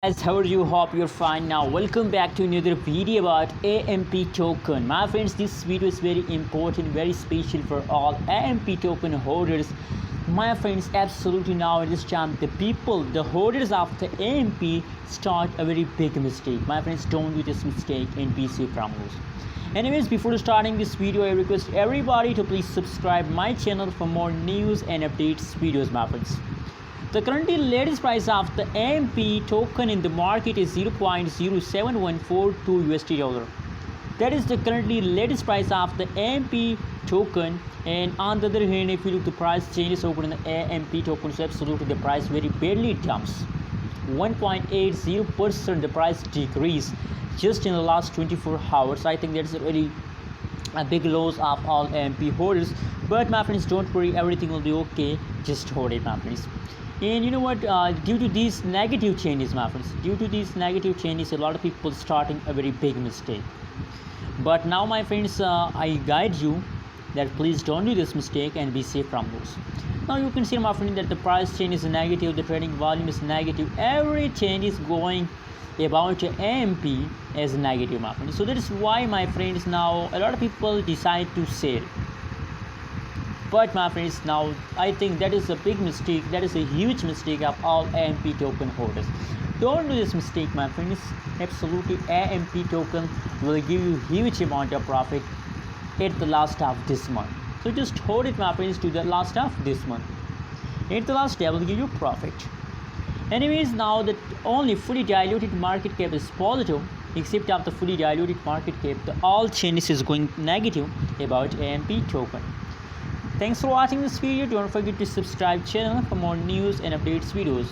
Guys, how are you? Hope you're fine. Now welcome back to another video about AMP token. My friends, this video is very important, very special for all AMP token holders. My friends, absolutely now in this time the holders of the AMP start a very big mistake. My friends, don't do this mistake and be safe from those. Anyways, before starting this video, I request everybody to please subscribe my channel for more news and updates videos, my friends. The currently latest price of the AMP token in the market is 0.07142 USD dollar. That is the currently latest price of the AMP token. And on the other hand, if you look the price changes over in the AMP token, so absolutely the price very badly dumps. 1.80% the price decrease just in the last 24 hours. I think that's a big loss of all AMP holders. But my friends, don't worry, everything will be okay. Just hold it, my friends. And you know what, due to these negative changes, my friends, a lot of people starting a very big mistake. But now, my friends, I guide you that please don't do this mistake and be safe from those. Now you can see, my friend, that the price change is negative, the trading volume is negative, every change is going about AMP as negative, my friends. So that is why, my friends, now a lot of people decide to sell. But my friends, now I think that is a big mistake, that is a huge mistake of all AMP token holders. Don't do this mistake, my friends. Absolutely, AMP token will give you huge amount of profit at the last of this month. So just hold it, my friends, to the last of this month. At the last, I will give you profit. Anyways, now that only fully diluted market cap is positive, except of the fully diluted market cap, the all changes is going negative about AMP token. Thanks for watching this video. Don't forget to subscribe channel for more news and updates videos.